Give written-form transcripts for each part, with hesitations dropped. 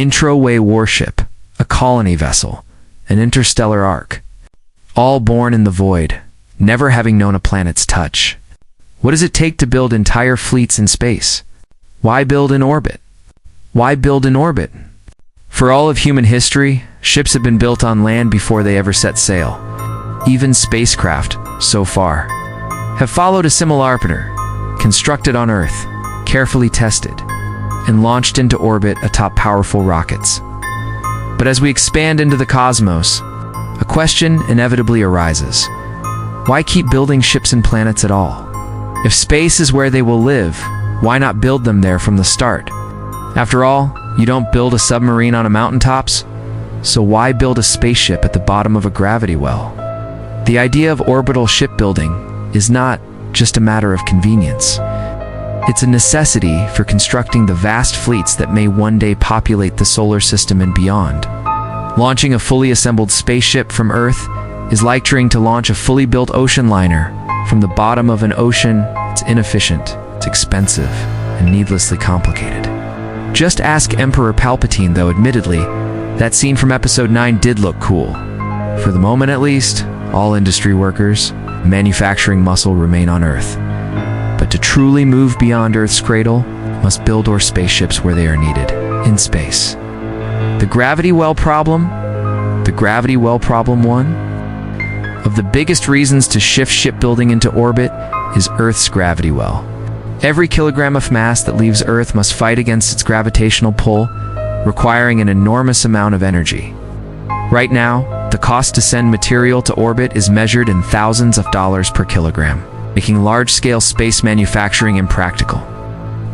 intro-way warship, a colony vessel, an interstellar ark, all born in the void, never having known a planet's touch. What does it take to build entire fleets in space? Why build in orbit? Why build in orbit? For all of human history, ships have been built on land before they ever set sail. Even spacecraft, so far, have followed a similar pattern, constructed on Earth, carefully tested, and launched into orbit atop powerful rockets. But as we expand into the cosmos, a question inevitably arises. Why keep building ships and planets at all? If space is where they will live, why not build them there from the start? After all, you don't build a submarine on a mountaintops, so why build a spaceship at the bottom of a gravity well? The idea of orbital shipbuilding is not just a matter of convenience. It's a necessity for constructing the vast fleets that may one day populate the solar system and beyond. Launching a fully assembled spaceship from Earth is like trying to launch a fully built ocean liner from the bottom of an ocean. It's inefficient, it's expensive, and needlessly complicated. Just ask Emperor Palpatine, though admittedly, that scene from Episode 9 did look cool. For the moment at least, all industry workers, manufacturing muscle remain on Earth. But to truly move beyond Earth's cradle, must build our spaceships where they are needed, in space. The gravity well problem? The gravity well problem 1? Of the biggest reasons to shift shipbuilding into orbit is Earth's gravity well. Every kilogram of mass that leaves Earth must fight against its gravitational pull, requiring an enormous amount of energy. Right now, the cost to send material to orbit is measured in thousands of dollars per kilogram, making large-scale space manufacturing impractical.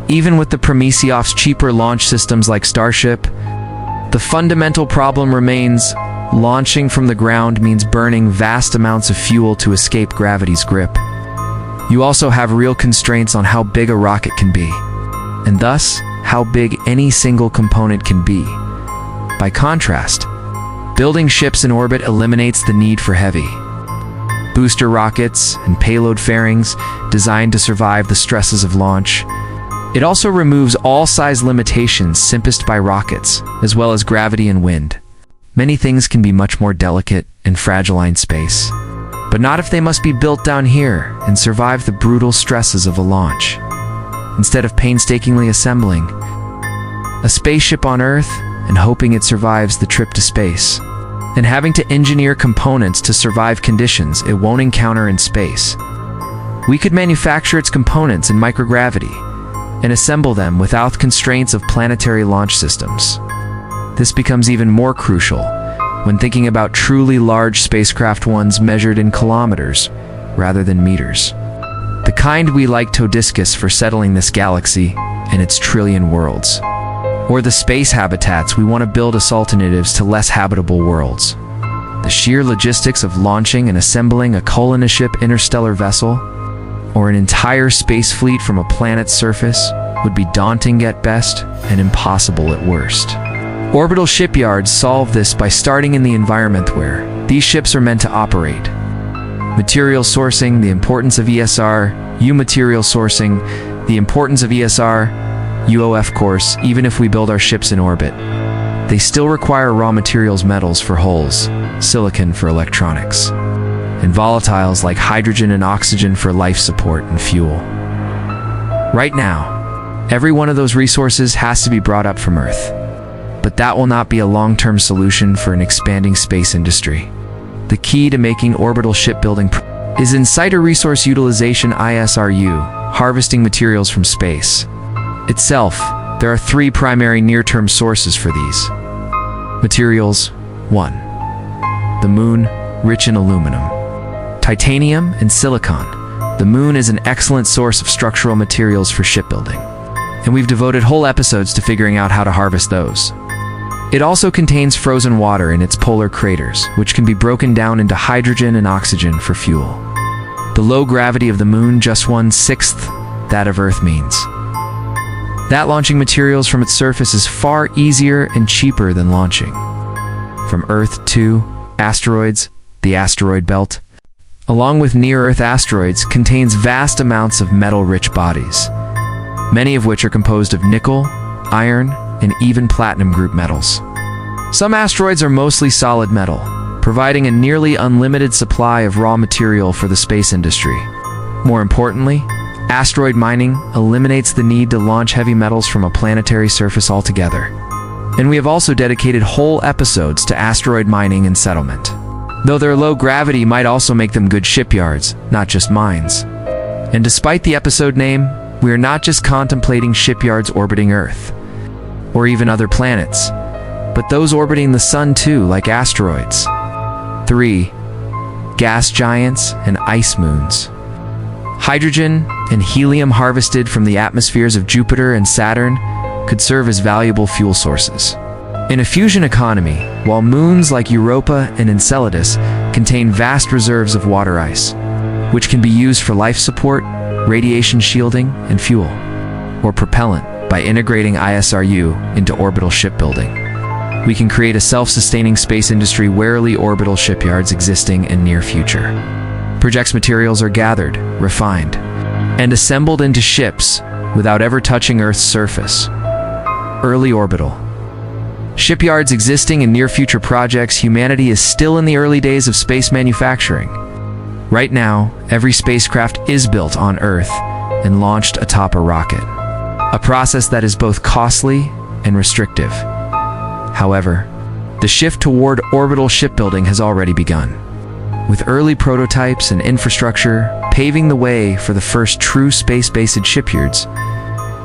Even with the Prometheus's cheaper launch systems like Starship, the fundamental problem remains. Launching from the ground means burning vast amounts of fuel to escape gravity's grip. You also have real constraints on how big a rocket can be, and thus, how big any single component can be. By contrast, building ships in orbit eliminates the need for heavy booster rockets and payload fairings designed to survive the stresses of launch. It also removes all size limitations imposed by rockets, as well as gravity and wind. Many things can be much more delicate and fragile in space, but not if they must be built down here and survive the brutal stresses of a launch. Instead of painstakingly assembling a spaceship on Earth and hoping it survives the trip to space, and having to engineer components to survive conditions it won't encounter in space, we could manufacture its components in microgravity and assemble them without constraints of planetary launch systems. This becomes even more crucial when thinking about truly large spacecraft, ones measured in kilometers rather than meters. The kind we like to discuss for settling this galaxy and its trillion worlds. Or the space habitats we want to build as alternatives to less habitable worlds. The sheer logistics of launching and assembling a colony-ship interstellar vessel, or an entire space fleet from a planet's surface, would be daunting at best and impossible at worst. Orbital shipyards solve this by starting in the environment where these ships are meant to operate. Material sourcing, the importance of ESR, material sourcing, the importance of ESR, of course, even if we build our ships in orbit, they still require raw materials, metals for hulls, silicon for electronics, and volatiles like hydrogen and oxygen for life support and fuel. Right now, every one of those resources has to be brought up from Earth. But that will not be a long-term solution for an expanding space industry. The key to making orbital shipbuilding is insider resource utilization, ISRU, harvesting materials from space. Itself, there are 3 primary near-term sources for these materials. 1. The moon, rich in aluminum, titanium, and silicon. The moon is an excellent source of structural materials for shipbuilding, and we've devoted whole episodes to figuring out how to harvest those. It also contains frozen water in its polar craters, which can be broken down into hydrogen and oxygen for fuel. The low gravity of the moon, just 1/6 that of Earth, means that launching materials from its surface is far easier and cheaper than launching from Earth to asteroids. The asteroid belt, along with near-Earth asteroids, contains vast amounts of metal-rich bodies, many of which are composed of nickel, iron, and even platinum group metals. Some asteroids are mostly solid metal, providing a nearly unlimited supply of raw material for the space industry. More importantly, asteroid mining eliminates the need to launch heavy metals from a planetary surface altogether. And we have also dedicated whole episodes to asteroid mining and settlement. Though their low gravity might also make them good shipyards, not just mines. And despite the episode name, we are not just contemplating shipyards orbiting Earth, or even other planets, but those orbiting the Sun too, like asteroids. 3. Gas giants and ice moons. Hydrogen and helium harvested from the atmospheres of Jupiter and Saturn could serve as valuable fuel sources. In a fusion economy, while moons like Europa and Enceladus contain vast reserves of water ice, which can be used for life support, radiation shielding, and fuel, or propellant by integrating ISRU into orbital shipbuilding. We can create a self-sustaining space industry warily orbital shipyards existing in near future. Projects materials are gathered, refined, and assembled into ships without ever touching Earth's surface. Early orbital. Shipyards existing in near-future projects. Humanity is still in the early days of space manufacturing. Right now, every spacecraft is built on Earth and launched atop a rocket, a process that is both costly and restrictive. However, the shift toward orbital shipbuilding has already begun, with early prototypes and infrastructure paving the way for the first true space-based shipyards.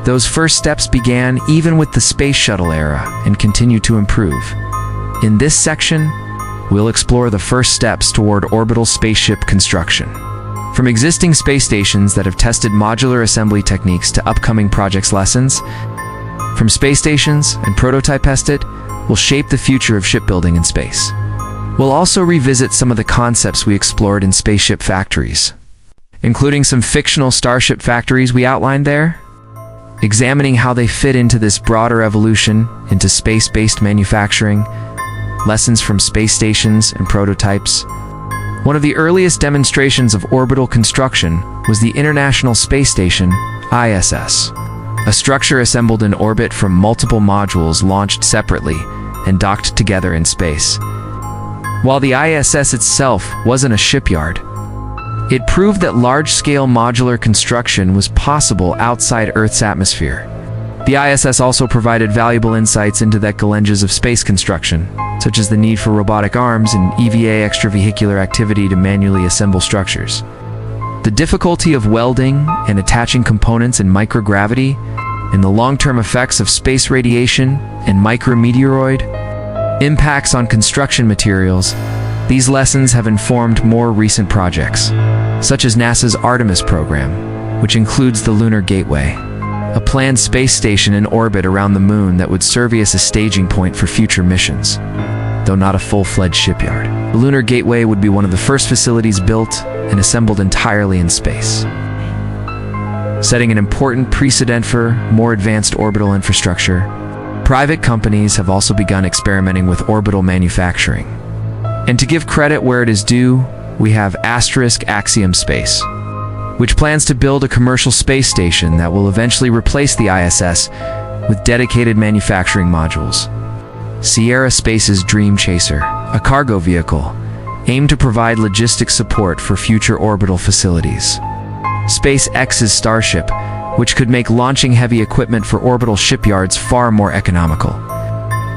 Those first steps began even with the space shuttle era and continue to improve. In this section, we'll explore the first steps toward orbital spaceship construction. From existing space stations that have tested modular assembly techniques to upcoming projects lessons, from space stations and prototype tested, will shape the future of shipbuilding in space. We'll also revisit some of the concepts we explored in Spaceship Factories, including some fictional starship factories we outlined there, examining how they fit into this broader evolution into space-based manufacturing, lessons from space stations and prototypes. One of the earliest demonstrations of orbital construction was the International Space Station, ISS, a structure assembled in orbit from multiple modules launched separately and docked together in space. While the ISS itself wasn't a shipyard, it proved that large-scale modular construction was possible outside Earth's atmosphere. The ISS also provided valuable insights into the challenges of space construction, such as the need for robotic arms and EVA extravehicular activity to manually assemble structures. The difficulty of welding and attaching components in microgravity, and the long-term effects of space radiation and micrometeoroid impacts on construction materials. These lessons have informed more recent projects, such as NASA's Artemis program, which includes the Lunar Gateway, a planned space station in orbit around the Moon that would serve as a staging point for future missions. Though not a full-fledged shipyard, the Lunar Gateway would be one of the first facilities built and assembled entirely in space, setting an important precedent for more advanced orbital infrastructure. Private companies have also begun experimenting with orbital manufacturing. And to give credit where it is due, we have Axiom Space, which plans to build a commercial space station that will eventually replace the ISS with dedicated manufacturing modules. Sierra Space's Dream Chaser, a cargo vehicle, aimed to provide logistics support for future orbital facilities. SpaceX's Starship, which could make launching heavy equipment for orbital shipyards far more economical.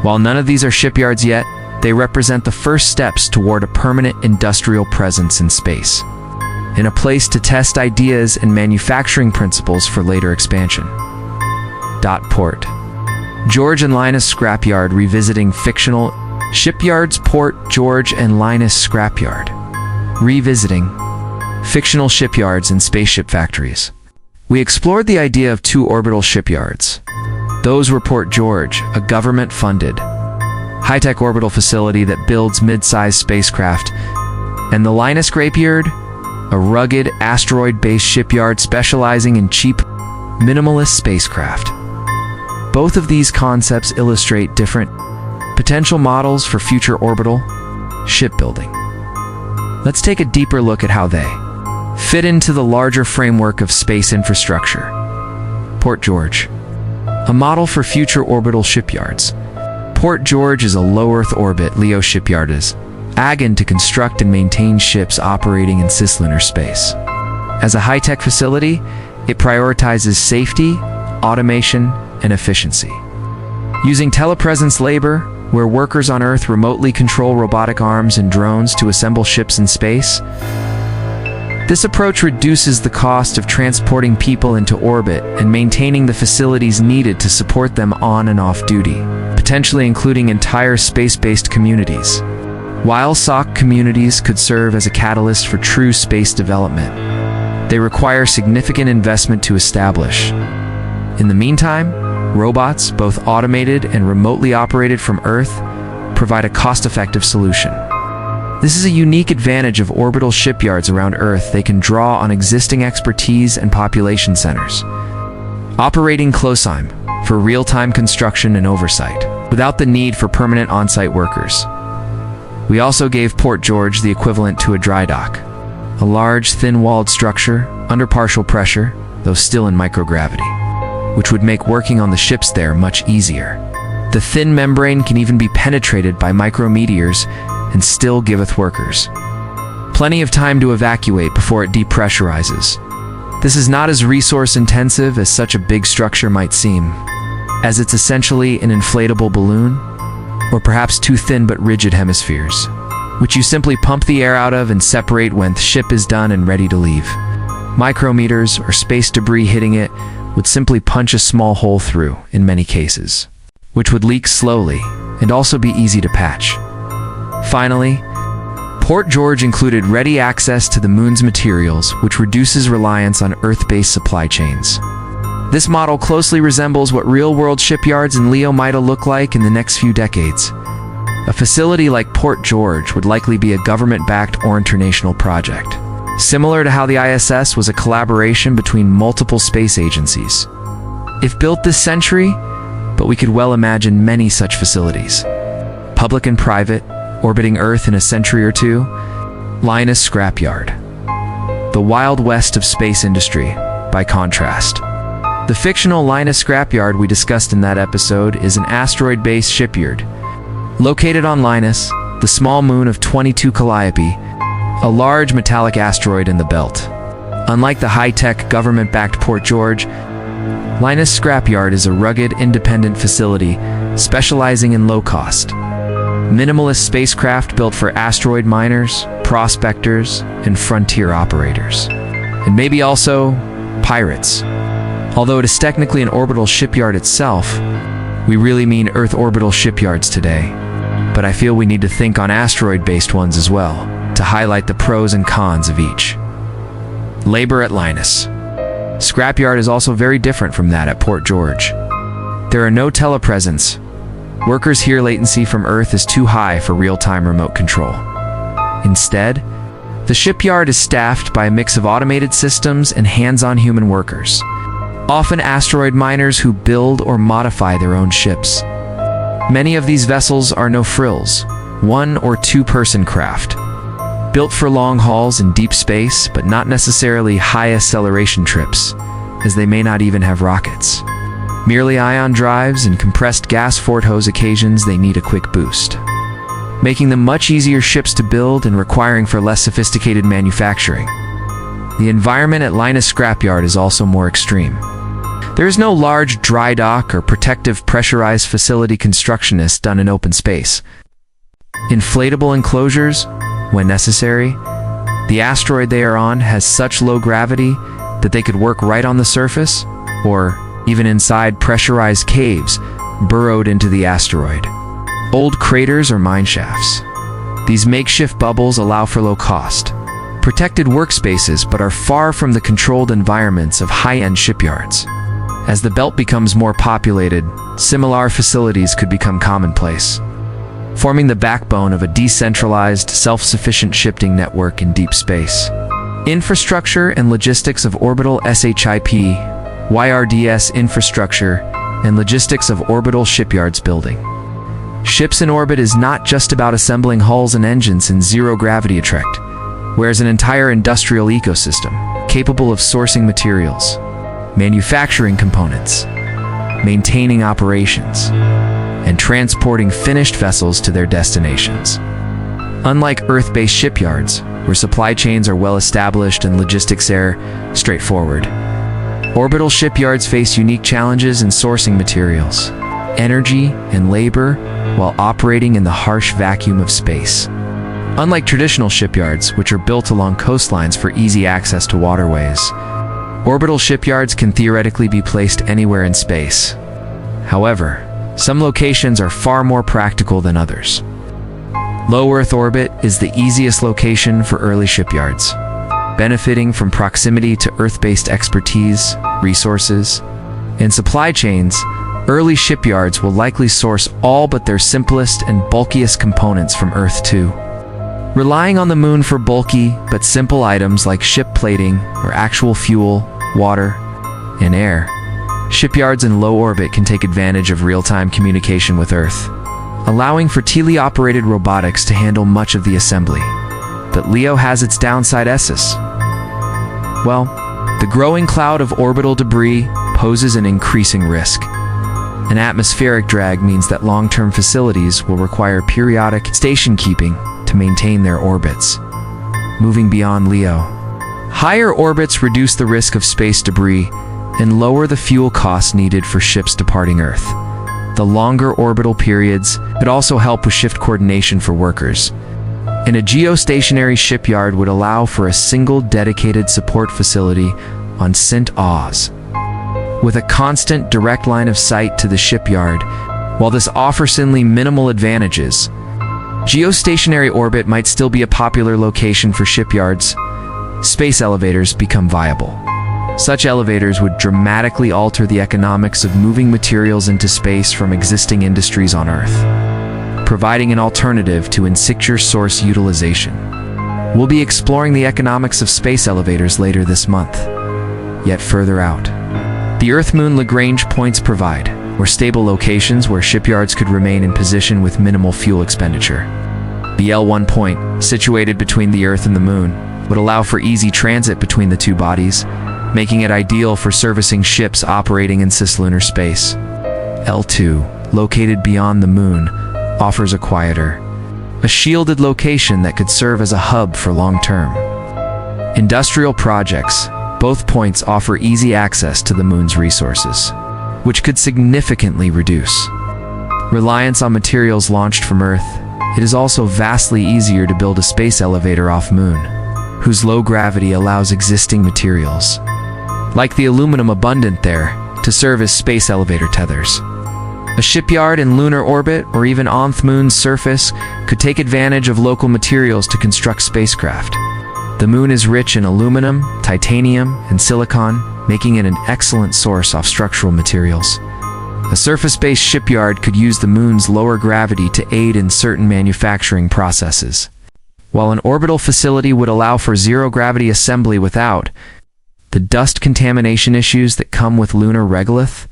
While none of these are shipyards yet, they represent the first steps toward a permanent industrial presence in space, and a place to test ideas and manufacturing principles for later expansion. Port. George and Linus Scrapyard revisiting fictional Shipyards. Port George and Linus Scrapyard, revisiting fictional shipyards and spaceship factories. We explored the idea of two orbital shipyards. Those were Port George, a government-funded, high-tech orbital facility that builds mid-sized spacecraft, and the Linus Scrapyard, a rugged, asteroid-based shipyard specializing in cheap, minimalist spacecraft. Both of these concepts illustrate different potential models for future orbital shipbuilding. Let's take a deeper look at how they fit into the larger framework of space infrastructure. Port George. a model for future orbital shipyards. Port George is a low-Earth orbit LEO shipyard AGAN to construct and maintain ships operating in cislunar space. As a high-tech facility, it prioritizes safety, automation, and efficiency. Using telepresence labor, where workers on Earth remotely control robotic arms and drones to assemble ships in space, this approach reduces the cost of transporting people into orbit and maintaining the facilities needed to support them on and off duty, potentially including entire space-based communities. While SOC communities could serve as a catalyst for true space development, they require significant investment to establish. In the meantime, robots, both automated and remotely operated from Earth, provide a cost-effective solution. This is a unique advantage of orbital shipyards around Earth. They can draw on existing expertise and population centers, operating close-time for real-time construction and oversight, without the need for permanent on-site workers. We also gave Port George the equivalent to a dry dock, a large, thin-walled structure under partial pressure, though still in microgravity, which would make working on the ships there much easier. The thin membrane can even be penetrated by micrometeors and still giveth workers plenty of time to evacuate before it depressurizes. This is not as resource-intensive as such a big structure might seem, as it's essentially an inflatable balloon, or perhaps two thin but rigid hemispheres, which you simply pump the air out of and separate when the ship is done and ready to leave. Micrometers or space debris hitting it would simply punch a small hole through, in many cases, which would leak slowly and also be easy to patch. Finally, Port George included ready access to the moon's materials, which reduces reliance on Earth-based supply chains. This model closely resembles what real-world shipyards in LEO might look like in the next few decades. A facility like Port George would likely be a government-backed or international project, similar to how the ISS was a collaboration between multiple space agencies. If built this century, but we could well imagine many such facilities, public and private, orbiting Earth in a century or two. Linus Scrapyard, the Wild West of space industry, by contrast. The fictional Linus Scrapyard we discussed in that episode is an asteroid-based shipyard, located on Linus, the small moon of 22 Calliope, a large metallic asteroid in the belt. Unlike the high-tech, government-backed Port George, Linus Scrapyard is a rugged, independent facility specializing in low-cost, minimalist spacecraft built for asteroid miners, prospectors, and frontier operators. And maybe also pirates. Although it is technically an orbital shipyard itself, we really mean Earth orbital shipyards today. But I feel we need to think on asteroid-based ones as well, to highlight the pros and cons of each. Labor at Linus. Scrapyard is also very different from that at Port George. There are no telepresence. Workers here, latency from Earth is too high for real-time remote control. Instead, the shipyard is staffed by a mix of automated systems and hands-on human workers, often asteroid miners who build or modify their own ships. Many of these vessels are no-frills, one- or two-person craft, built for long hauls in deep space, but not necessarily high-acceleration trips, as they may not even have rockets. Merely ion drives and compressed gas Fort Hose occasions they need a quick boost, making them much easier ships to build and requiring for less sophisticated manufacturing. The environment at Linus Scrapyard is also more extreme. There is no large dry dock or protective pressurized facility constructionist done in open space. Inflatable enclosures, when necessary. The asteroid they are on has such low gravity that they could work right on the surface, or even inside pressurized caves burrowed into the asteroid. Old craters or mine shafts. These makeshift bubbles allow for low cost, protected workspaces, but are far from the controlled environments of high-end shipyards. As the belt becomes more populated, similar facilities could become commonplace, forming the backbone of a decentralized, self-sufficient shipping network in deep space. Infrastructure and logistics of orbital SHIP, YRDS infrastructure and logistics of orbital shipyards building. Ships in orbit is not just about assembling hulls and engines in zero-gravity attract, whereas an entire industrial ecosystem capable of sourcing materials, manufacturing components, maintaining operations, and transporting finished vessels to their destinations. Unlike Earth-based shipyards, where supply chains are well established and logistics are straightforward, orbital shipyards face unique challenges in sourcing materials, energy, and labor while operating in the harsh vacuum of space. Unlike traditional shipyards, which are built along coastlines for easy access to waterways, orbital shipyards can theoretically be placed anywhere in space. However, some locations are far more practical than others. Low Earth orbit is the easiest location for early shipyards, benefiting from proximity to Earth-based expertise, resources, and supply chains. Early shipyards will likely source all but their simplest and bulkiest components from Earth too. Relying on the Moon for bulky but simple items like ship plating or actual fuel, water, and air, shipyards in low orbit can take advantage of real-time communication with Earth, allowing for teleoperated robotics to handle much of the assembly. But LEO has its downside SS. Well, the growing cloud of orbital debris poses an increasing risk. An atmospheric drag means that long-term facilities will require periodic station keeping to maintain their orbits. Moving beyond LEO, higher orbits reduce the risk of space debris and lower the fuel costs needed for ships departing Earth. The longer orbital periods could also help with shift coordination for workers. And a geostationary shipyard would allow for a single dedicated support facility on St. Oz, with a constant direct line of sight to the shipyard. While this offers only minimal advantages, geostationary orbit might still be a popular location for shipyards. Space elevators become viable. Such elevators would dramatically alter the economics of moving materials into space from existing industries on Earth, providing an alternative to in-situ source utilization. We'll be exploring the economics of space elevators later this month. Yet further out, the Earth-Moon Lagrange points provide more stable locations where shipyards could remain in position with minimal fuel expenditure. The L1 point, situated between the Earth and the Moon, would allow for easy transit between the two bodies, making it ideal for servicing ships operating in cislunar space. L2, located beyond the Moon, offers a quieter, shielded location that could serve as a hub for long-term industrial projects. Both points offer easy access to the Moon's resources, which could significantly reduce reliance on materials launched from Earth. It is also vastly easier to build a space elevator off Moon, whose low gravity allows existing materials, like the aluminum abundant there, to serve as space elevator tethers. A shipyard in lunar orbit or even on the Moon's surface could take advantage of local materials to construct spacecraft. The Moon is rich in aluminum, titanium, and silicon, making it an excellent source of structural materials. A surface-based shipyard could use the Moon's lower gravity to aid in certain manufacturing processes, while an orbital facility would allow for zero-gravity assembly without the dust contamination issues that come with lunar regolith.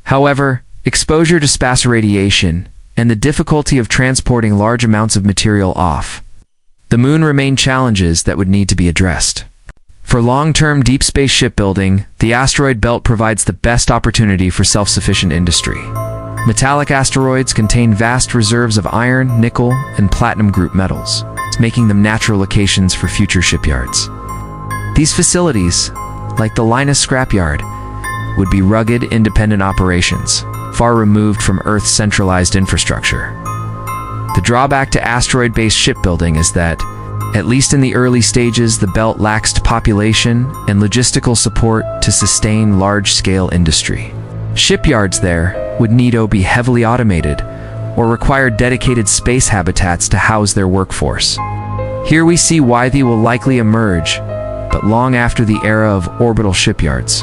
However, exposure to space radiation and the difficulty of transporting large amounts of material off the Moon remain challenges that would need to be addressed. For long-term deep space shipbuilding, the asteroid belt provides the best opportunity for self-sufficient industry. Metallic asteroids contain vast reserves of iron, nickel, and platinum group metals, making them natural locations for future shipyards. These facilities, like the Linus Scrapyard, would be rugged, independent operations, far removed from Earth's centralized infrastructure. The drawback to asteroid-based shipbuilding is that, at least in the early stages, the belt lacks population and logistical support to sustain large-scale industry. Shipyards there would need to be heavily automated or require dedicated space habitats to house their workforce. Here we see why they will likely emerge, but long after the era of orbital shipyards.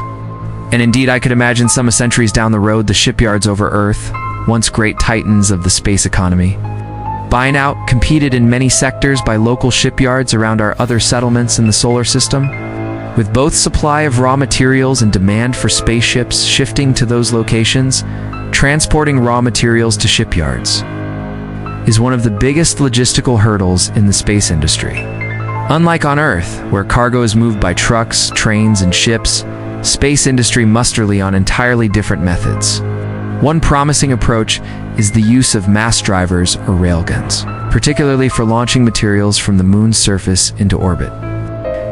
And indeed, I could imagine some centuries down the road, the shipyards over Earth, once great titans of the space economy, by now competed in many sectors by local shipyards around our other settlements in the solar system. With both supply of raw materials and demand for spaceships shifting to those locations, transporting raw materials to shipyards is one of the biggest logistical hurdles in the space industry. Unlike on Earth, where cargo is moved by trucks, trains, and ships, space industry must rely on entirely different methods. One promising approach is the use of mass drivers or railguns, particularly for launching materials from the moon's surface into orbit.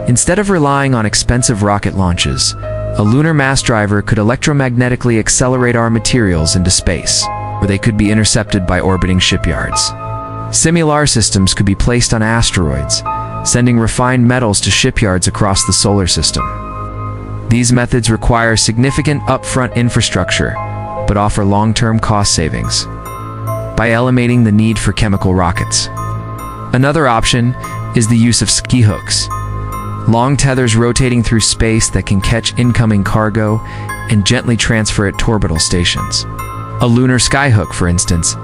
Instead of relying on expensive rocket launches, a lunar mass driver could electromagnetically accelerate our materials into space, where they could be intercepted by orbiting shipyards. Similar systems could be placed on asteroids, sending refined metals to shipyards across the solar system. These methods require significant upfront infrastructure, but offer long-term cost savings by eliminating the need for chemical rockets. Another option is the use of ski hooks, long tethers rotating through space that can catch incoming cargo and gently transfer it to orbital stations. A lunar skyhook, for instance,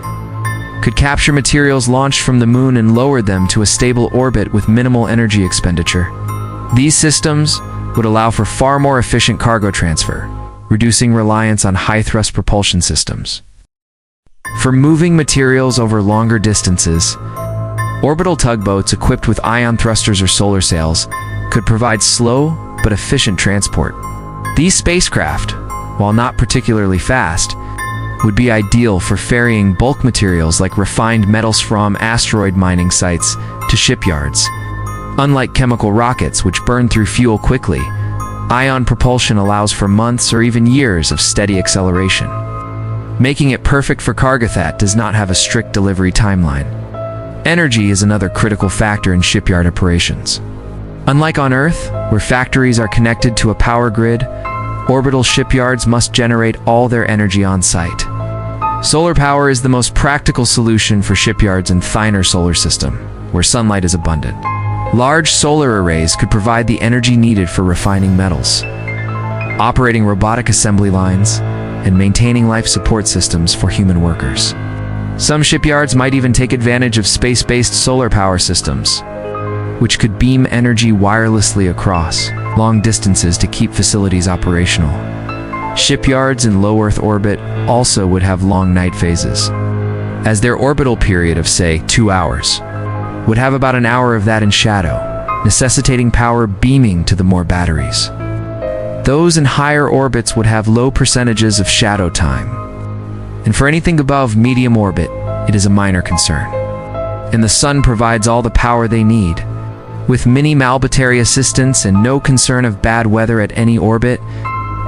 could capture materials launched from the moon and lower them to a stable orbit with minimal energy expenditure. These systems would allow for far more efficient cargo transfer, reducing reliance on high-thrust propulsion systems. For moving materials over longer distances, orbital tugboats equipped with ion thrusters or solar sails could provide slow but efficient transport. These spacecraft, while not particularly fast, would be ideal for ferrying bulk materials like refined metals from asteroid mining sites to shipyards. Unlike chemical rockets, which burn through fuel quickly, ion propulsion allows for months or even years of steady acceleration, making it perfect for cargo that does not have a strict delivery timeline. Energy is another critical factor in shipyard operations. Unlike on Earth, where factories are connected to a power grid, orbital shipyards must generate all their energy on site. Solar power is the most practical solution for shipyards in thinner solar system, where sunlight is abundant. Large solar arrays could provide the energy needed for refining metals, operating robotic assembly lines, and maintaining life support systems for human workers. Some shipyards might even take advantage of space-based solar power systems, which could beam energy wirelessly across long distances to keep facilities operational. Shipyards in low Earth orbit also would have long night phases, as their orbital period of, say, 2 hours would have about an hour of that in shadow, necessitating power beaming to the more batteries. Those in higher orbits would have low percentages of shadow time, and for anything above medium orbit, it is a minor concern. And the sun provides all the power they need, with mini-malbatary assistance and no concern of bad weather at any orbit,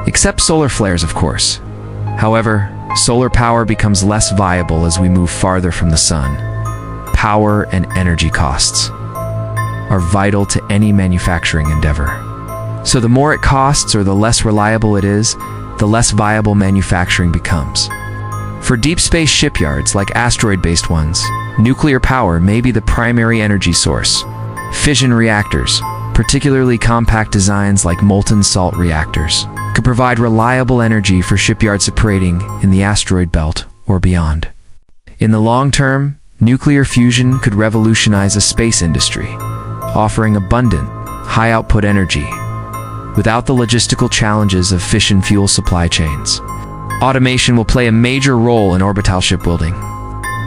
except solar flares, of course. However, solar power becomes less viable as we move farther from the sun. Power and energy costs are vital to any manufacturing endeavor. So the more it costs or the less reliable it is, the less viable manufacturing becomes. For deep space shipyards like asteroid-based ones, nuclear power may be the primary energy source. Fission reactors, particularly compact designs like molten salt reactors, could provide reliable energy for shipyards operating in the asteroid belt or beyond. In the long term, nuclear fusion could revolutionize the space industry, offering abundant, high-output energy without the logistical challenges of fission fuel supply chains. Automation will play a major role in orbital shipbuilding,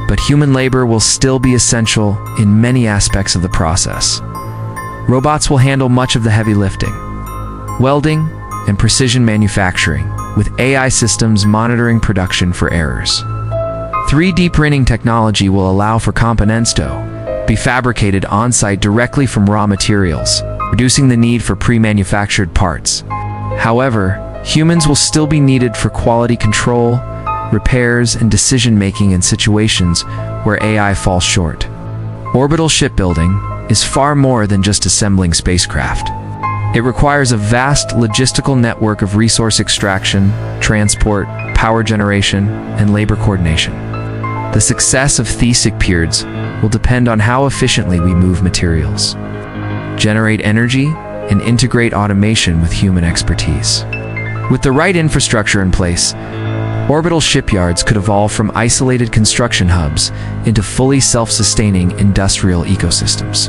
but human labor will still be essential in many aspects of the process. Robots will handle much of the heavy lifting, welding, and precision manufacturing, with AI systems monitoring production for errors. 3D printing technology will allow for components to be fabricated on-site directly from raw materials, reducing the need for pre-manufactured parts. However, humans will still be needed for quality control, repairs, and decision-making in situations where AI falls short. Orbital shipbuilding is far more than just assembling spacecraft. It requires a vast logistical network of resource extraction, transport, power generation, and labor coordination. The success of Shipyards will depend on how efficiently we move materials, generate energy, and integrate automation with human expertise. With the right infrastructure in place, orbital shipyards could evolve from isolated construction hubs into fully self-sustaining industrial ecosystems,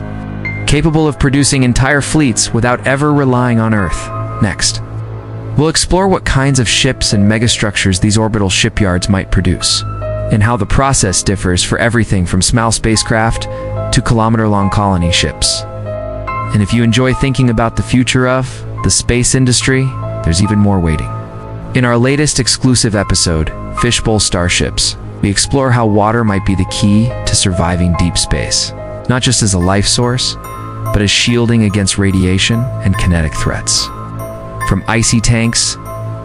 capable of producing entire fleets without ever relying on Earth. Next, we'll explore what kinds of ships and megastructures these orbital shipyards might produce, and how the process differs for everything from small spacecraft to kilometer-long colony ships. And if you enjoy thinking about the future of the space industry, there's even more waiting. In our latest exclusive episode, Fishbowl starships, we explore how water might be the key to surviving deep space, not just as a life source, but as shielding against radiation and kinetic threats. From icy tanks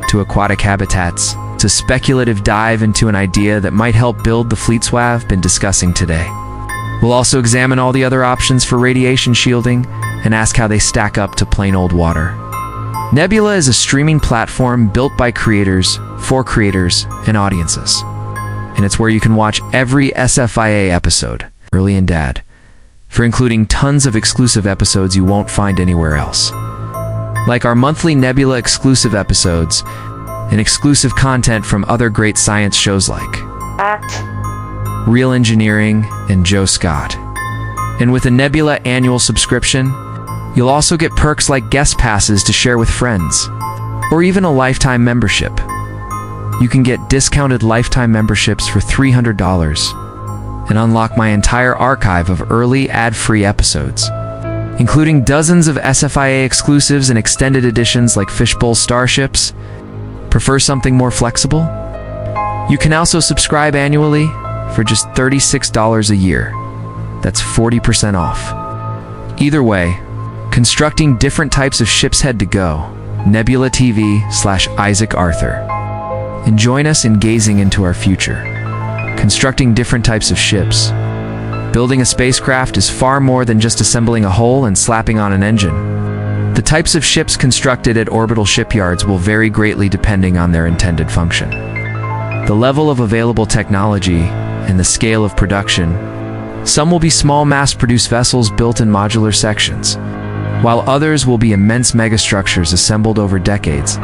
to aquatic habitats, it's a speculative dive into an idea that might help build the fleets we've been discussing today. We'll also examine all the other options for radiation shielding and ask how they stack up to plain old water. Nebula is a streaming platform built by creators, for creators, and audiences. And it's where you can watch every SFIA episode, early and dad, for including tons of exclusive episodes you won't find anywhere else. Like our monthly Nebula exclusive episodes and exclusive content from other great science shows like Real Engineering and Joe Scott. And with a Nebula annual subscription, you'll also get perks like guest passes to share with friends, or even a lifetime membership. You can get discounted lifetime memberships for $300 and unlock my entire archive of early ad-free episodes, including dozens of SFIA exclusives and extended editions like Fishbowl Starships. Prefer something more flexible? You can also subscribe annually for just $36 a year. That's 40% off. Either way, constructing different types of ships head to go, Nebula TV/Isaac Arthur. And join us in gazing into our future. Constructing different types of ships. Building a spacecraft is far more than just assembling a hull and slapping on an engine. The types of ships constructed at Orbital Shipyards will vary greatly depending on their intended function. The level of available technology and the scale of production. Some will be small mass-produced vessels built in modular sections, while others will be immense megastructures assembled over decades.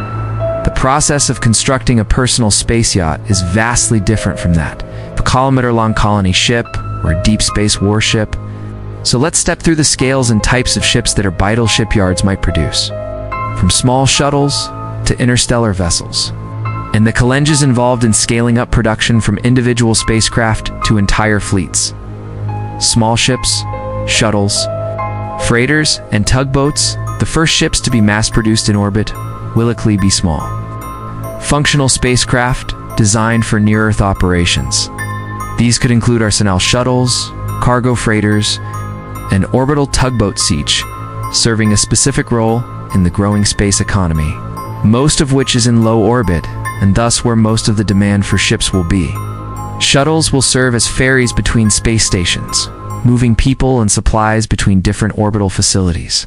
The process of constructing a personal space yacht is vastly different from that, a kilometer-long colony ship or a deep space warship. So let's step through the scales and types of ships that Orbital Shipyards might produce, from small shuttles to interstellar vessels, and the challenges involved in scaling up production from individual spacecraft to entire fleets. Small ships, shuttles, freighters, and tugboats, the first ships to be mass-produced in orbit, will likely be small. Functional spacecraft designed for near-Earth operations. These could include Arsenal shuttles, cargo freighters, and orbital tugboat siege, serving a specific role in the growing space economy, most of which is in low orbit, and thus where most of the demand for ships will be. Shuttles will serve as ferries between space stations, moving people and supplies between different orbital facilities.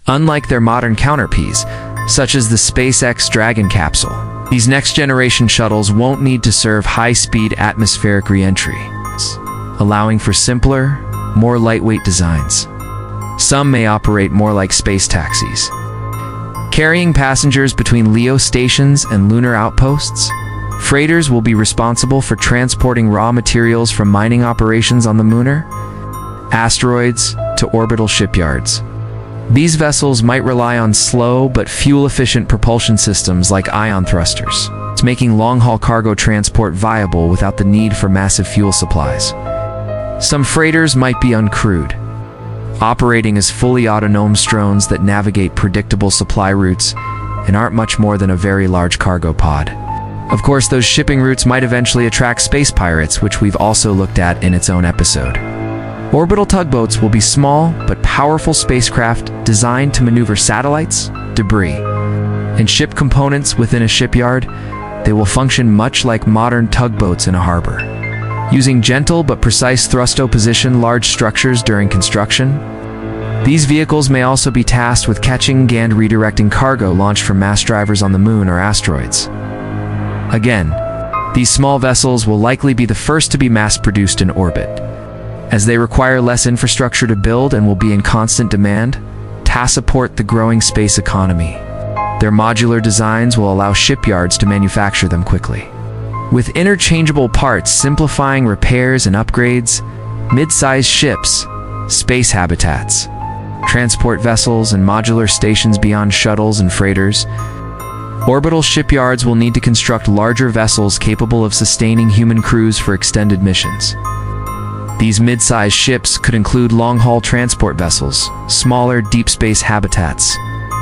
Unlike their modern counterparts, such as the SpaceX Dragon capsule, these next-generation shuttles won't need to serve high-speed atmospheric re-entry, allowing for simpler, more lightweight designs. Some may operate more like space taxis, carrying passengers between LEO stations and lunar outposts. Freighters will be responsible for transporting raw materials from mining operations on the lunar, asteroids, to orbital shipyards. These vessels might rely on slow but fuel-efficient propulsion systems like ion thrusters. It's making long-haul cargo transport viable without the need for massive fuel supplies. Some freighters might be uncrewed, operating as fully autonomous drones that navigate predictable supply routes and aren't much more than a very large cargo pod. Of course, those shipping routes might eventually attract space pirates, which we've also looked at in its own episode. Orbital tugboats will be small but powerful spacecraft designed to maneuver satellites, debris, and ship components within a shipyard. They will function much like modern tugboats in a harbor, using gentle but precise thrusto-position large structures during construction. These vehicles may also be tasked with catching and redirecting cargo launched from mass drivers on the moon or asteroids. Again, these small vessels will likely be the first to be mass-produced in orbit, as they require less infrastructure to build and will be in constant demand to support the growing space economy. Their modular designs will allow shipyards to manufacture them quickly, with interchangeable parts simplifying repairs and upgrades. Mid-sized ships, space habitats, transport vessels, and modular stations beyond shuttles and freighters. Orbital shipyards will need to construct larger vessels capable of sustaining human crews for extended missions. These mid-sized ships could include long-haul transport vessels, smaller deep space habitats,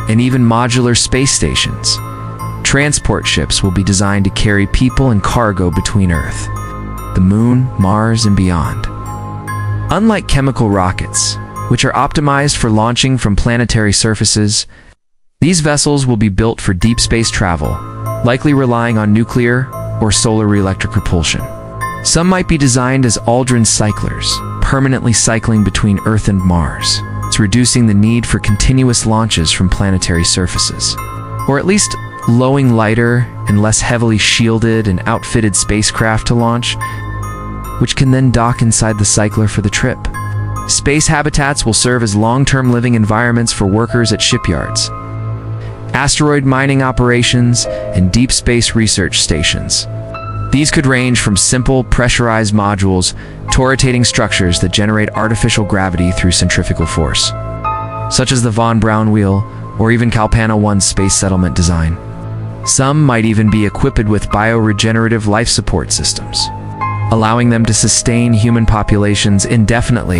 and even modular space stations. Transport ships will be designed to carry people and cargo between Earth, the Moon, Mars, and beyond. Unlike chemical rockets, which are optimized for launching from planetary surfaces, these vessels will be built for deep space travel, likely relying on nuclear or solar electric propulsion. Some might be designed as Aldrin cyclers, permanently cycling between Earth and Mars. It's reducing the need for continuous launches from planetary surfaces, or at least allowing lighter and less heavily shielded and outfitted spacecraft to launch, which can then dock inside the cycler for the trip. Space habitats will serve as long-term living environments for workers at shipyards, asteroid mining operations, and deep space research stations. These could range from simple pressurized modules to rotating structures that generate artificial gravity through centrifugal force, such as the Von Braun wheel or even Kalpana 1's space settlement design. Some might even be equipped with bioregenerative life support systems, allowing them to sustain human populations indefinitely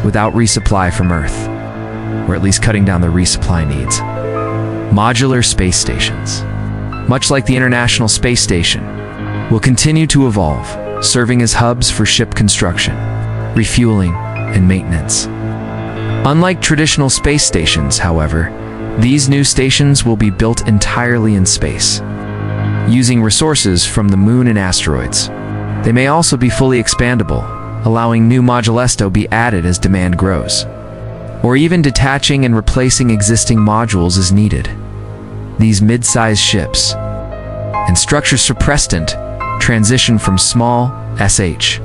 without resupply from Earth, or at least cutting down the resupply needs. Modular space stations, much like the International Space Station, will continue to evolve, serving as hubs for ship construction, refueling, and maintenance. Unlike traditional space stations, however, these new stations will be built entirely in space, using resources from the Moon and asteroids. They may also be fully expandable, allowing new modules to be added as demand grows, or even detaching and replacing existing modules as needed. These mid-sized ships and structures suppressant transition from small SH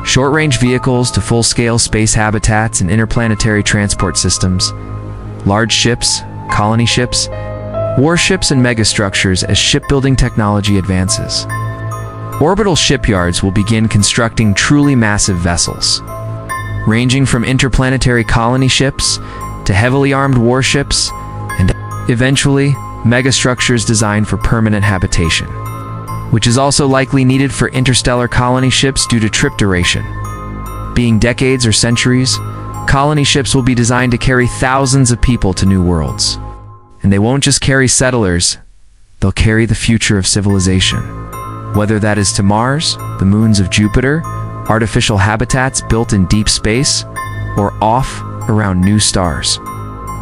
short-range vehicles to full-scale space habitats and interplanetary transport systems, large ships, colony ships, warships, and megastructures as shipbuilding technology advances. Orbital shipyards will begin constructing truly massive vessels, ranging from interplanetary colony ships to heavily armed warships, and eventually megastructures designed for permanent habitation, which is also likely needed for interstellar colony ships due to trip duration. Being decades or centuries, colony ships will be designed to carry thousands of people to new worlds. And they won't just carry settlers, they'll carry the future of civilization. Whether that is to Mars, the moons of Jupiter, artificial habitats built in deep space, or off around new stars.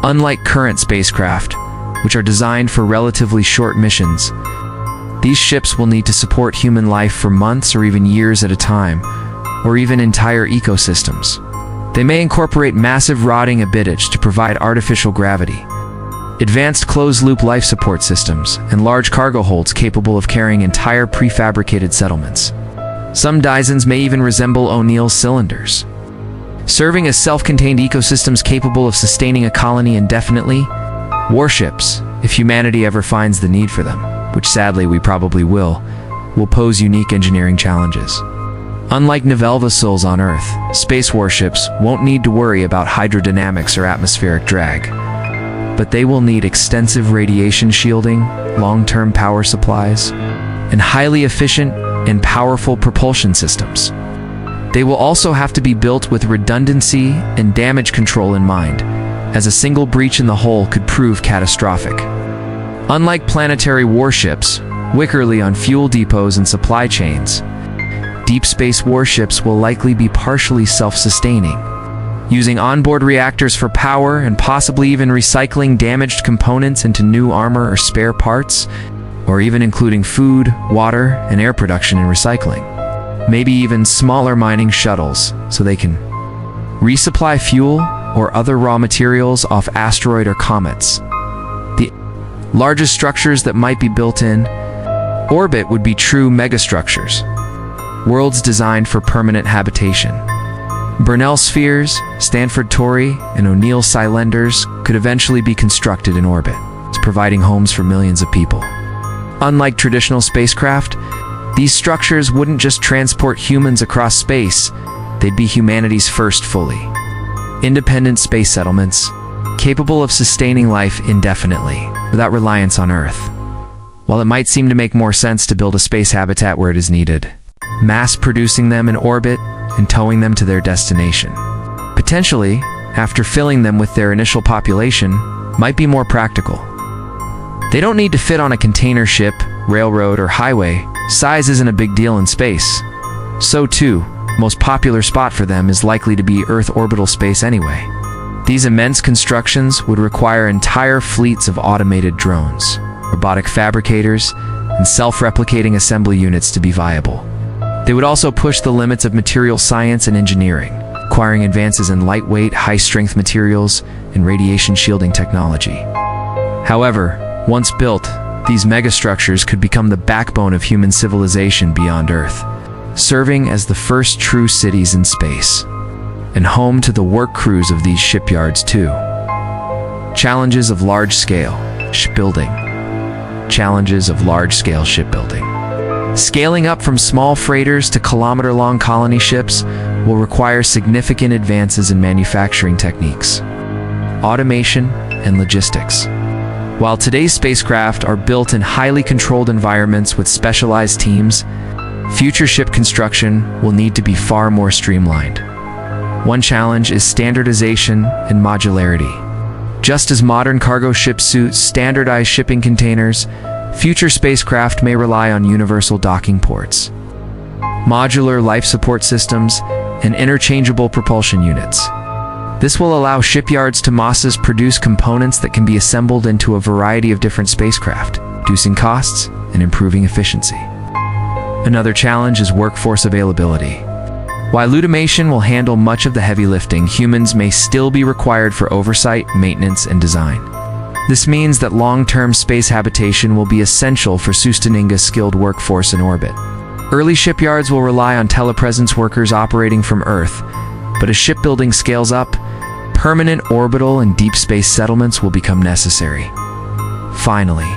Unlike current spacecraft, which are designed for relatively short missions, these ships will need to support human life for months or even years at a time, or even entire ecosystems. They may incorporate massive rotting habitats to provide artificial gravity, advanced closed-loop life support systems, and large cargo holds capable of carrying entire prefabricated settlements. Some Dysons may even resemble O'Neill's cylinders, serving as self-contained ecosystems capable of sustaining a colony indefinitely. Warships, if humanity ever finds the need for them, which sadly we probably will pose unique engineering challenges. Unlike naval vessels on Earth, space warships won't need to worry about hydrodynamics or atmospheric drag, but they will need extensive radiation shielding, long-term power supplies, and highly efficient and powerful propulsion systems. They will also have to be built with redundancy and damage control in mind, as a single breach in the hull could prove catastrophic. Unlike planetary warships, wickerly on fuel depots and supply chains, deep space warships will likely be partially self-sustaining, using onboard reactors for power and possibly even recycling damaged components into new armor or spare parts, or even including food, water, and air production in recycling. Maybe even smaller mining shuttles so they can resupply fuel or other raw materials off asteroid or comets. The largest structures that might be built in orbit would be true megastructures, worlds designed for permanent habitation. Burnell spheres, Stanford Torrey, and O'Neill cylinders could eventually be constructed in orbit, providing homes for millions of people. Unlike traditional spacecraft, these structures wouldn't just transport humans across space, they'd be humanity's first fully independent space settlements, capable of sustaining life indefinitely, without reliance on Earth. While it might seem to make more sense to build a space habitat where it is needed, mass-producing them in orbit and towing them to their destination, potentially, after filling them with their initial population, might be more practical. They don't need to fit on a container ship, railroad, or highway. Size isn't a big deal in space. So too, the most popular spot for them is likely to be Earth orbital space anyway. These immense constructions would require entire fleets of automated drones, robotic fabricators, and self-replicating assembly units to be viable. They would also push the limits of material science and engineering, requiring advances in lightweight, high-strength materials and radiation shielding technology. However, once built, these megastructures could become the backbone of human civilization beyond Earth, serving as the first true cities in space, and home to the work crews of these shipyards too. Challenges of large-scale shipbuilding. Challenges of large-scale shipbuilding. Scaling up from small freighters to kilometer-long colony ships will require significant advances in manufacturing techniques, automation, and logistics. While today's spacecraft are built in highly controlled environments with specialized teams, future ship construction will need to be far more streamlined. One challenge is standardization and modularity. Just as modern cargo ships suit standardized shipping containers, future spacecraft may rely on universal docking ports, modular life support systems, and interchangeable propulsion units. This will allow shipyards to mass produce components that can be assembled into a variety of different spacecraft, reducing costs and improving efficiency. Another challenge is workforce availability. While automation will handle much of the heavy lifting, humans may still be required for oversight, maintenance, and design. This means that long-term space habitation will be essential for sustaining a skilled workforce in orbit. Early shipyards will rely on telepresence workers operating from Earth, but as shipbuilding scales up, permanent orbital and deep space settlements will become necessary. Finally,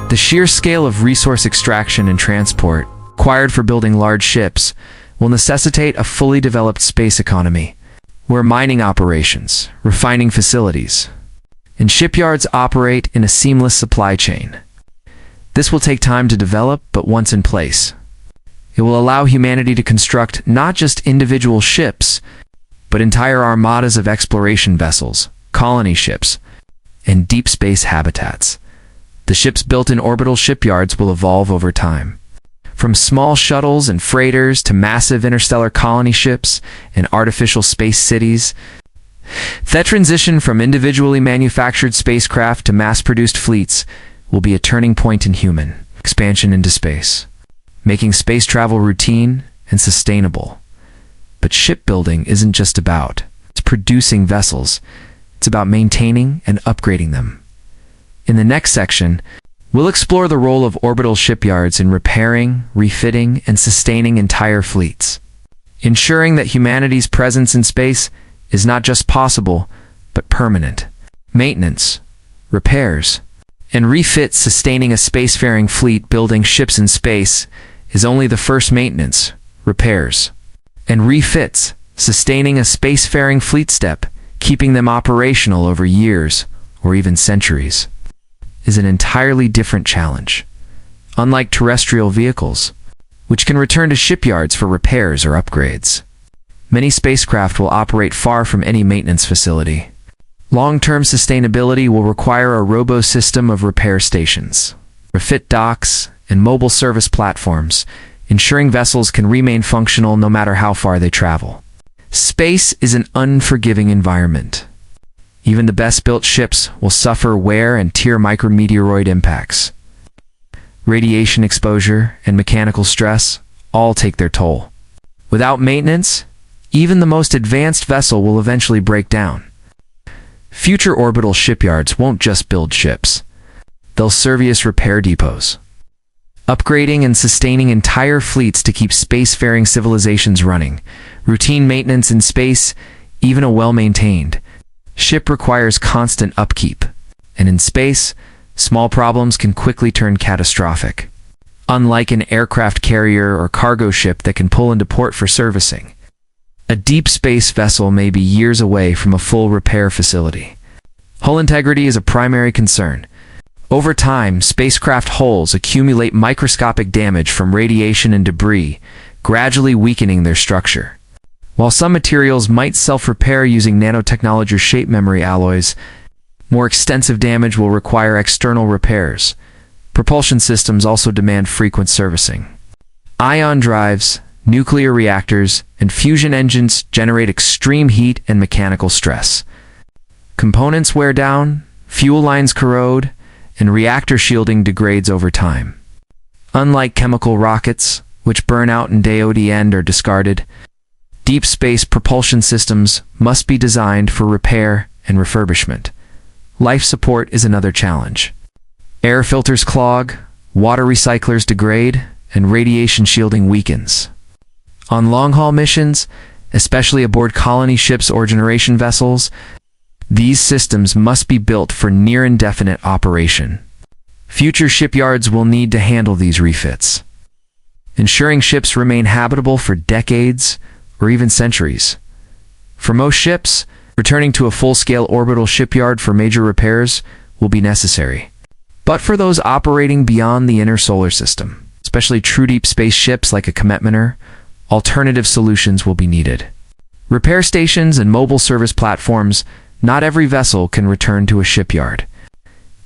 the sheer scale of resource extraction and transport required for building large ships will necessitate a fully developed space economy, where mining operations, refining facilities, and shipyards operate in a seamless supply chain. This will take time to develop, but once in place, it will allow humanity to construct not just individual ships, but entire armadas of exploration vessels, colony ships, and deep space habitats. The ships built in orbital shipyards will evolve over time. From small shuttles and freighters to massive interstellar colony ships and artificial space cities, that transition from individually manufactured spacecraft to mass-produced fleets will be a turning point in human expansion into space, making space travel routine and sustainable. But shipbuilding isn't just about producing vessels, it's about maintaining and upgrading them. In the next section, we'll explore the role of orbital shipyards in repairing, refitting, and sustaining entire fleets, ensuring that humanity's presence in space is not just possible, but permanent. Maintenance, repairs, and refit. Sustaining a spacefaring fleet. Building ships in space is only the first. Maintenance, repairs, and refits. Sustaining a spacefaring fleet step, keeping them operational over years or even centuries, is an entirely different challenge. Unlike terrestrial vehicles, which can return to shipyards for repairs or upgrades, many spacecraft will operate far from any maintenance facility. Long-term sustainability will require a robo-system of repair stations, refit docks, and mobile service platforms, ensuring vessels can remain functional no matter how far they travel. Space is an unforgiving environment. Even the best-built ships will suffer wear and tear. Micrometeoroid impacts, radiation exposure, and mechanical stress all take their toll. Without maintenance, even the most advanced vessel will eventually break down. Future orbital shipyards won't just build ships. They'll serve as repair depots, upgrading and sustaining entire fleets to keep spacefaring civilizations running. Routine maintenance in space, even a well-maintained ship, requires constant upkeep. And in space, small problems can quickly turn catastrophic. Unlike an aircraft carrier or cargo ship that can pull into port for servicing, a deep space vessel may be years away from a full repair facility. Hull integrity is a primary concern. Over time, spacecraft hulls accumulate microscopic damage from radiation and debris, gradually weakening their structure. While some materials might self-repair using nanotechnology or shape memory alloys, more extensive damage will require external repairs, Propulsion systems also demand frequent servicing. Ion drives, nuclear reactors, and fusion engines generate extreme heat and mechanical stress. Components wear down, fuel lines corrode, and reactor shielding degrades over time. Unlike chemical rockets, which burn out in day the end or discarded, deep space propulsion systems must be designed for repair and refurbishment. Life support is another challenge. Air filters clog, water recyclers degrade, and radiation shielding weakens. On long-haul missions, especially aboard colony ships or generation vessels, these systems must be built for near-indefinite operation. Future shipyards will need to handle these refits, ensuring ships remain habitable for decades or even centuries. For most ships, returning to a full-scale orbital shipyard for major repairs will be necessary. But for those operating beyond the inner solar system, especially true deep space ships like a Comet, alternative solutions will be needed. Repair stations and mobile service platforms. Not every vessel can return to a shipyard.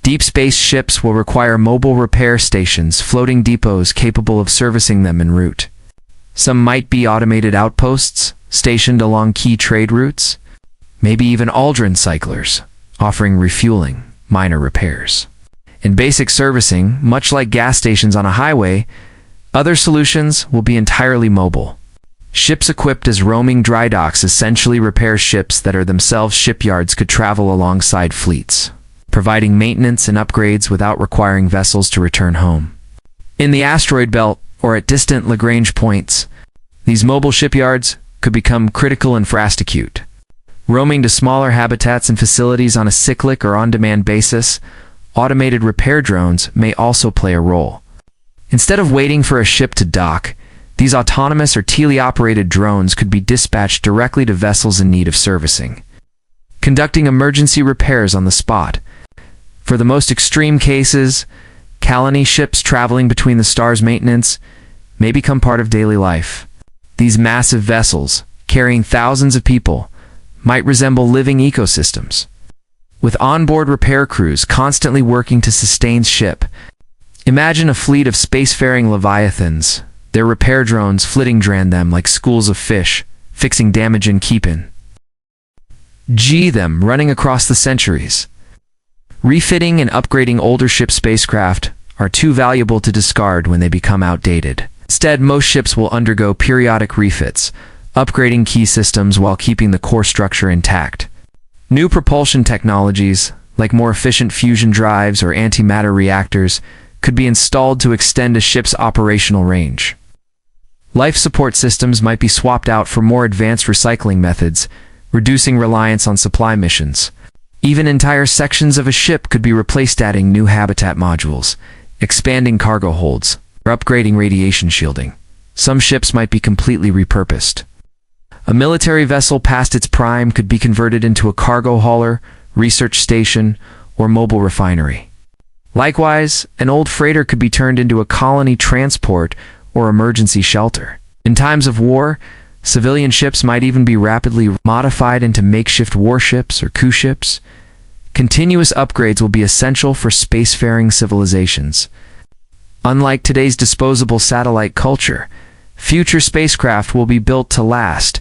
Deep space ships will require mobile repair stations, floating depots capable of servicing them en route. Some might be automated outposts, stationed along key trade routes, maybe even Aldrin cyclers, offering refueling, minor repairs. In basic servicing, much like gas stations on a highway, other solutions will be entirely mobile. Ships equipped as roaming dry docks essentially repair ships that are themselves shipyards could travel alongside fleets, providing maintenance and upgrades without requiring vessels to return home. In the asteroid belt, or at distant Lagrange points, these mobile shipyards could become critical infrastructure. Roaming to smaller habitats and facilities on a cyclic or on-demand basis, automated repair drones may also play a role. Instead of waiting for a ship to dock, these autonomous or teleoperated drones could be dispatched directly to vessels in need of servicing, conducting emergency repairs on the spot. For the most extreme cases, colony ships traveling between the stars' maintenance may become part of daily life. These massive vessels, carrying thousands of people, might resemble living ecosystems, with onboard repair crews constantly working to sustain ship. Imagine a fleet of spacefaring leviathans, their repair drones flitting them like schools of fish, fixing damage and keeping them running across the centuries. Refitting and upgrading older ship spacecraft are too valuable to discard when they become outdated. Instead, most ships will undergo periodic refits, upgrading key systems while keeping the core structure intact. New propulsion technologies, like more efficient fusion drives or antimatter reactors, could be installed to extend a ship's operational range. Life support systems might be swapped out for more advanced recycling methods, reducing reliance on supply missions. Even entire sections of a ship could be replaced, adding new habitat modules, expanding cargo holds, or upgrading radiation shielding. Some ships might be completely repurposed. A military vessel past its prime could be converted into a cargo hauler, research station, or mobile refinery. Likewise, an old freighter could be turned into a colony transport or emergency shelter. In times of war, civilian ships might even be rapidly modified into makeshift warships or coup ships. Continuous upgrades will be essential for spacefaring civilizations. Unlike today's disposable satellite culture, future spacecraft will be built to last,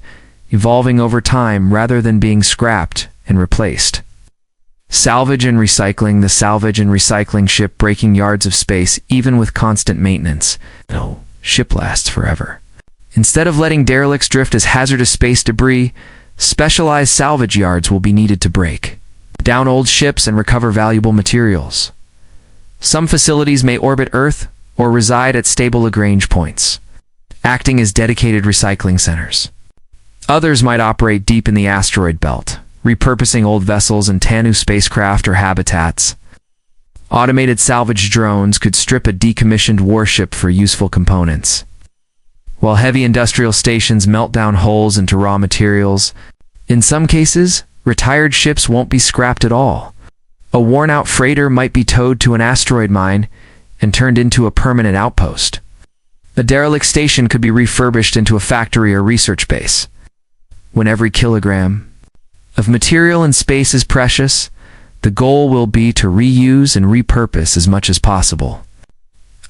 evolving over time rather than being scrapped and replaced. Salvage and recycling. The salvage and recycling ship breaking yards of space even with constant maintenance. No ship lasts forever. Instead of letting derelicts drift as hazardous space debris, specialized salvage yards will be needed to break down old ships and recover valuable materials. Some facilities may orbit Earth or reside at stable Lagrange points, acting as dedicated recycling centers. Others might operate deep in the asteroid belt, repurposing old vessels and Tanu spacecraft or habitats. Automated salvage drones could strip a decommissioned warship for useful components, while heavy industrial stations melt down holes into raw materials. In some cases, retired ships won't be scrapped at all. A worn-out freighter might be towed to an asteroid mine and turned into a permanent outpost. A derelict station could be refurbished into a factory or research base. When every kilogram of material in space is precious, the goal will be to reuse and repurpose as much as possible.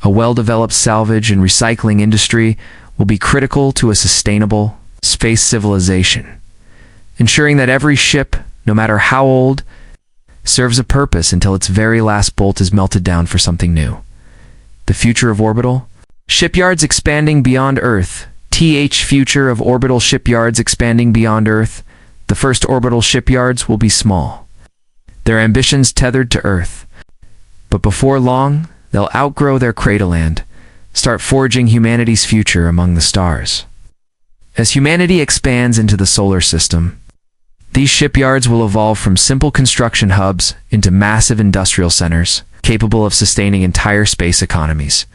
A well-developed salvage and recycling industry will be critical to a sustainable space civilization, ensuring that every ship, no matter how old, serves a purpose until its very last bolt is melted down for something new. The future of Orbital? Shipyards expanding beyond Earth. Future of Orbital shipyards expanding beyond Earth. The first orbital shipyards will be small, their ambitions tethered to Earth. But before long, they'll outgrow their cradleland, start forging humanity's future among the stars. As humanity expands into the solar system, these shipyards will evolve from simple construction hubs into massive industrial centers, capable of sustaining entire space economies.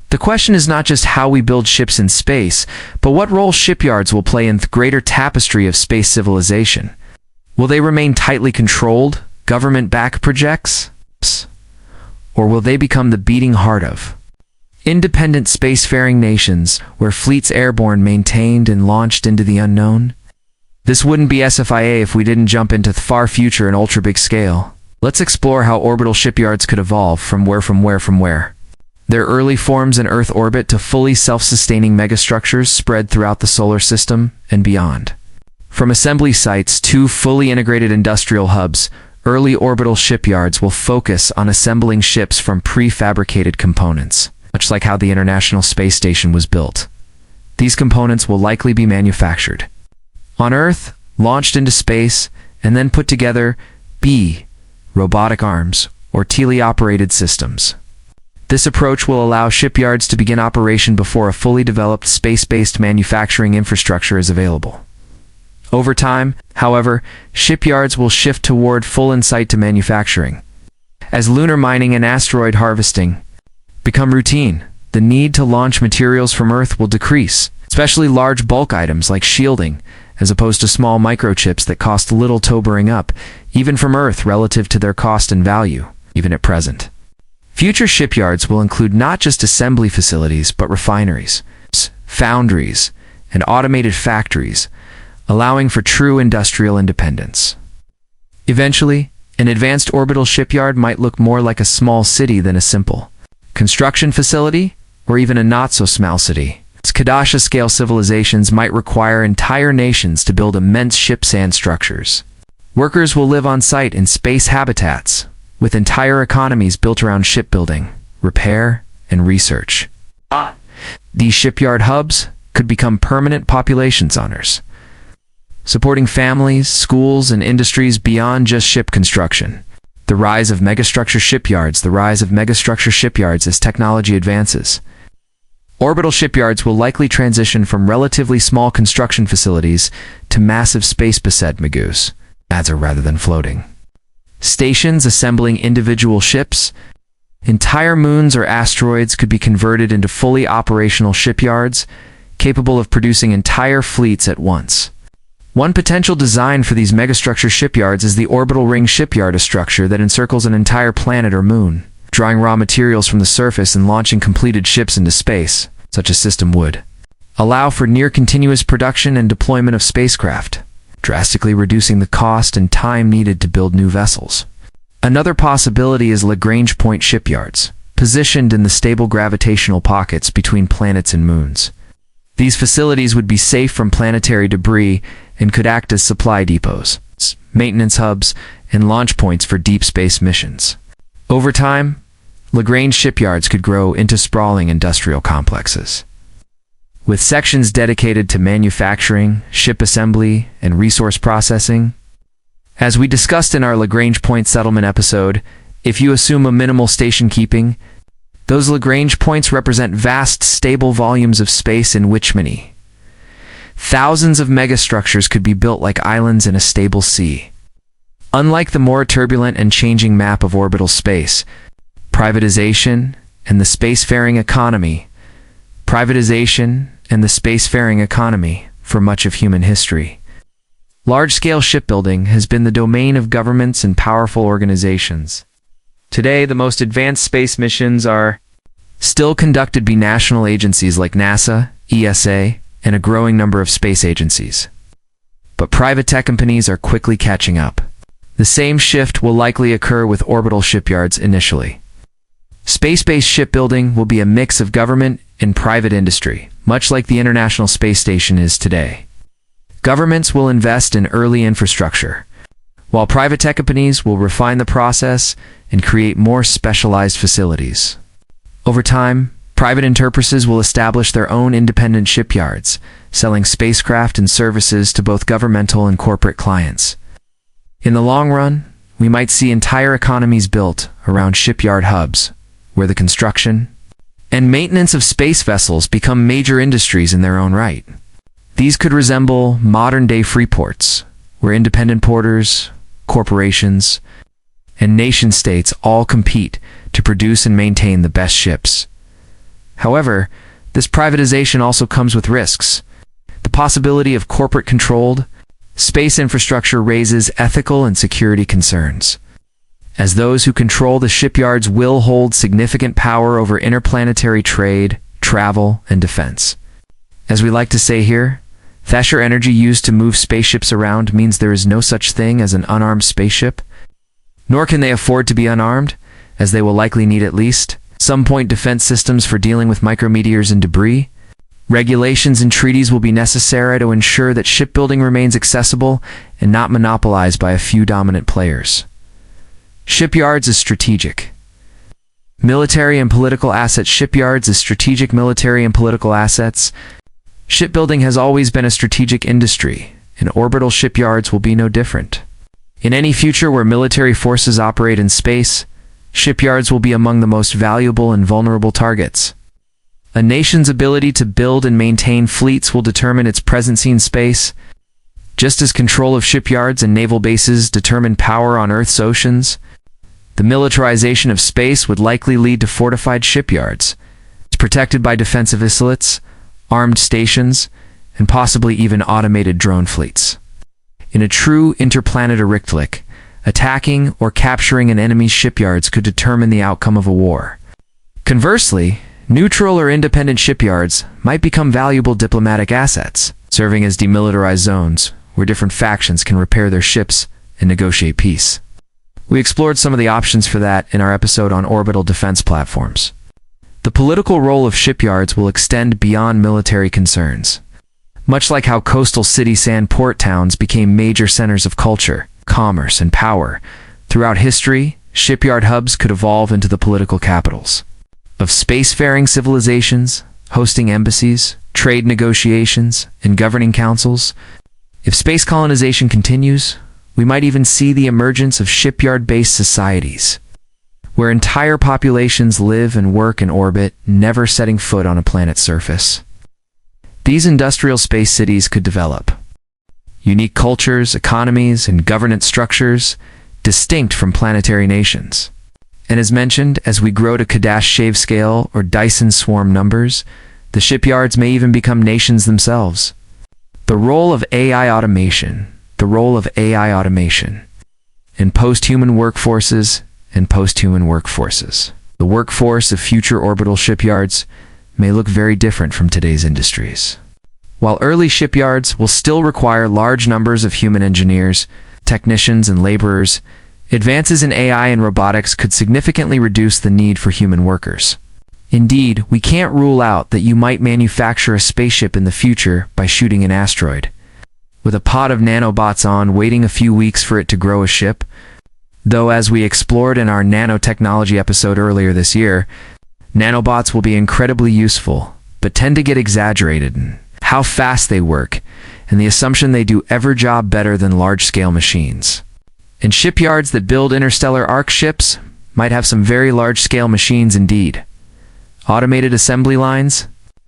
The question is not just how we build ships in space, but what role shipyards will play in the greater tapestry of space civilization. Will they remain tightly controlled, government-backed projects? Or will they become the beating heart of independent spacefaring nations where fleets airborne maintained and launched into the unknown? This wouldn't be SFIA if we didn't jump into the far future and ultra-big scale. Let's explore how orbital shipyards could evolve from where. Their early forms in Earth orbit to fully self-sustaining megastructures spread throughout the solar system and beyond. From assembly sites to fully integrated industrial hubs, early orbital shipyards will focus on assembling ships from prefabricated components, much like how the International Space Station was built. These components will likely be manufactured on Earth, launched into space, and then put together robotic arms or teleoperated systems. This approach will allow shipyards to begin operation before a fully developed space-based manufacturing infrastructure is available. Over time, however, shipyards will shift toward full in-situ manufacturing. As lunar mining and asteroid harvesting become routine, the need to launch materials from Earth will decrease, especially large bulk items like shielding, as opposed to small microchips that cost little sobering up, even from Earth relative to their cost and value, even at present. Future shipyards will include not just assembly facilities, but refineries, foundries, and automated factories, allowing for true industrial independence. Eventually, an advanced orbital shipyard might look more like a small city than a simple construction facility, or even a not-so-small city. Kadasha-scale civilizations might require entire nations to build immense ship-sand structures. Workers will live on site in space habitats, with entire economies built around shipbuilding, repair, and research. These shipyard hubs could become permanent population centers, supporting families, schools, and industries beyond just ship construction. The rise of megastructure shipyards as technology advances. Orbital shipyards will likely transition from relatively small construction facilities to massive space-based megus, rather than floating stations assembling individual ships. Entire moons or asteroids could be converted into fully operational shipyards, capable of producing entire fleets at once. One potential design for these megastructure shipyards is the orbital ring shipyard, a structure that encircles an entire planet or moon, drawing raw materials from the surface and launching completed ships into space. Such a system would allow for near-continuous production and deployment of spacecraft, drastically reducing the cost and time needed to build new vessels. Another possibility is Lagrange point shipyards, positioned in the stable gravitational pockets between planets and moons. These facilities would be safe from planetary debris and could act as supply depots, maintenance hubs, and launch points for deep space missions. Over time, Lagrange shipyards could grow into sprawling industrial complexes, with sections dedicated to manufacturing, ship assembly, and resource processing. As we discussed in our Lagrange point settlement episode, if you assume a minimal station keeping, those Lagrange points represent vast, stable volumes of space in which thousands of megastructures could be built like islands in a stable sea. Unlike the more turbulent and changing map of orbital space, privatization and the spacefaring economy for much of human history. Large-scale shipbuilding has been the domain of governments and powerful organizations. Today, the most advanced space missions are still conducted by national agencies like NASA, ESA, and a growing number of space agencies. But private tech companies are quickly catching up. The same shift will likely occur with orbital shipyards initially. Space-based shipbuilding will be a mix of government and private industry, much like the International Space Station is today. Governments will invest in early infrastructure, while private tech companies will refine the process and create more specialized facilities. Over time, private enterprises will establish their own independent shipyards, selling spacecraft and services to both governmental and corporate clients. In the long run, we might see entire economies built around shipyard hubs, where the construction and maintenance of space vessels become major industries in their own right. These could resemble modern-day free ports, where independent porters, corporations, and nation-states all compete to produce and maintain the best ships. However, this privatization also comes with risks. The possibility of corporate-controlled space infrastructure raises ethical and security concerns, as those who control the shipyards will hold significant power over interplanetary trade, travel, and defense. As we like to say here, Thasher energy used to move spaceships around means there is no such thing as an unarmed spaceship, nor can they afford to be unarmed, as they will likely need at least some point defense systems for dealing with micrometeors and debris. Regulations and treaties will be necessary to ensure that shipbuilding remains accessible and not monopolized by a few dominant players. Shipyards is strategic. Military and political assets. Shipyards is strategic military and political assets. Shipbuilding has always been a strategic industry, and orbital shipyards will be no different. In any future where military forces operate in space, shipyards will be among the most valuable and vulnerable targets. A nation's ability to build and maintain fleets will determine its presence in space, just as control of shipyards and naval bases determine power on Earth's oceans. The militarization of space would likely lead to fortified shipyards, protected by defensive islets, armed stations, and possibly even automated drone fleets. In a true interplanetary conflict, attacking or capturing an enemy's shipyards could determine the outcome of a war. Conversely, neutral or independent shipyards might become valuable diplomatic assets, serving as demilitarized zones where different factions can repair their ships and negotiate peace. We explored some of the options for that in our episode on orbital defense platforms. The political role of shipyards will extend beyond military concerns. Much like how coastal city and port towns became major centers of culture, commerce, and power, throughout history, shipyard hubs could evolve into the political capitals of spacefaring civilizations, hosting embassies, trade negotiations, and governing councils. If space colonization continues, we might even see the emergence of shipyard-based societies, where entire populations live and work in orbit, never setting foot on a planet's surface. These industrial space cities could develop unique cultures, economies, and governance structures distinct from planetary nations. And as mentioned, as we grow to Kadash shave scale or Dyson swarm numbers, the shipyards may even become nations themselves. The role of AI automation in post-human workforces The workforce of future orbital shipyards may look very different from today's industries. While early shipyards will still require large numbers of human engineers, technicians, and laborers, advances in AI and robotics could significantly reduce the need for human workers. Indeed, we can't rule out that you might manufacture a spaceship in the future by shooting an asteroid, with a pod of nanobots on waiting a few weeks for it to grow a ship. Though, as we explored in our nanotechnology episode earlier this year, nanobots will be incredibly useful, but tend to get exaggerated in how fast they work and the assumption they do every job better than large-scale machines. And shipyards that build interstellar arc ships might have some very large-scale machines indeed. Automated assembly lines,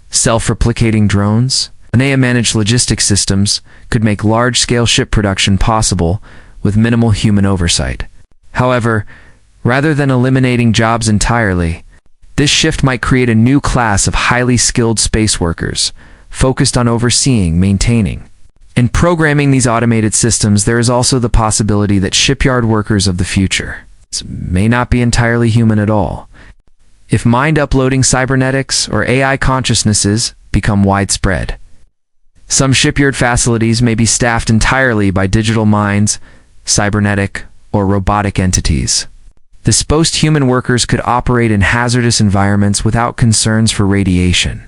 self-replicating drones, and AI-managed logistics systems could make large-scale ship production possible with minimal human oversight. However, rather than eliminating jobs entirely, this shift might create a new class of highly skilled space workers, focused on overseeing, maintaining, and programming these automated systems. There is also the possibility that shipyard workers of the future may not be entirely human at all. If mind-uploading cybernetics or AI consciousnesses become widespread, some shipyard facilities may be staffed entirely by digital minds, cybernetic, or robotic entities. This boast human workers could operate in hazardous environments without concerns for radiation,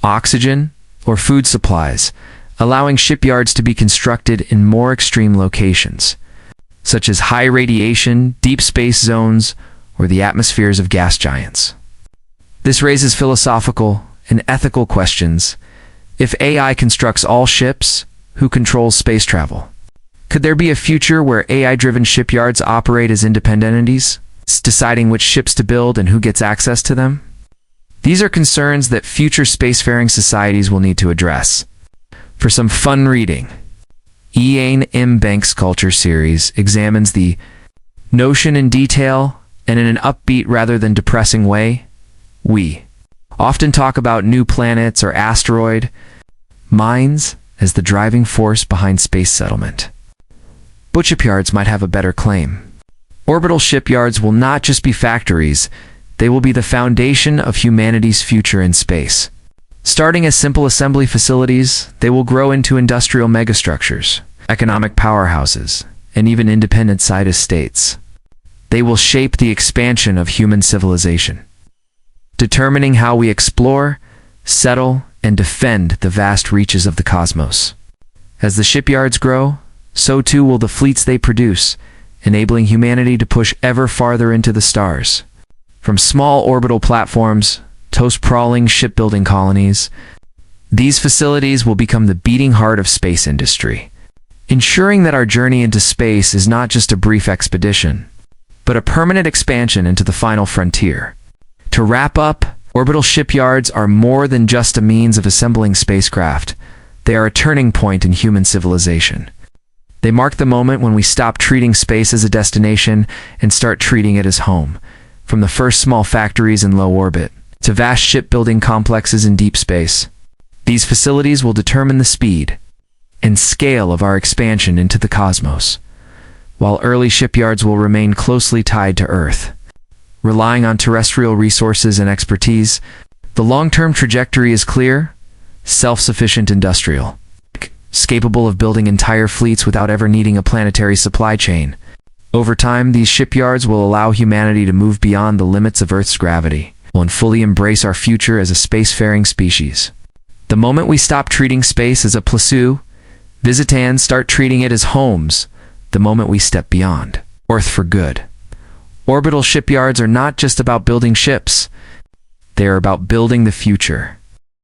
oxygen, or food supplies, allowing shipyards to be constructed in more extreme locations, such as high radiation, deep space zones, or the atmospheres of gas giants. This raises philosophical and ethical questions. If AI constructs all ships, who controls space travel? Could there be a future where AI-driven shipyards operate as independent entities, deciding which ships to build and who gets access to them? These are concerns that future spacefaring societies will need to address. For some fun reading, Ian M. Banks' Culture series examines the notion in detail and in an upbeat rather than depressing way. We often talk about new planets or asteroid mines as the driving force behind space settlement. But shipyards might have a better claim. Orbital shipyards will not just be factories, they will be the foundation of humanity's future in space. Starting as simple assembly facilities, they will grow into industrial megastructures, economic powerhouses, and even independent side-states. They will shape the expansion of human civilization, determining how we explore, settle, and defend the vast reaches of the cosmos. As the shipyards grow, so too will the fleets they produce, enabling humanity to push ever farther into the stars. From small orbital platforms to sprawling shipbuilding colonies, these facilities will become the beating heart of space industry, ensuring that our journey into space is not just a brief expedition, but a permanent expansion into the final frontier. To wrap up, orbital shipyards are more than just a means of assembling spacecraft. They are a turning point in human civilization. They mark the moment when we stop treating space as a destination and start treating it as home. From the first small factories in low orbit to vast shipbuilding complexes in deep space, these facilities will determine the speed and scale of our expansion into the cosmos. While early shipyards will remain closely tied to Earth, relying on terrestrial resources and expertise, the long-term trajectory is clear: self-sufficient industrial, capable of building entire fleets without ever needing a planetary supply chain. Over time, these shipyards will allow humanity to move beyond the limits of Earth's gravity and fully embrace our future as a spacefaring species. The moment we stop treating space as a placeau, visitors start treating it as homes. The moment we step beyond Earth for good. Orbital shipyards are not just about building ships. They are about building the future.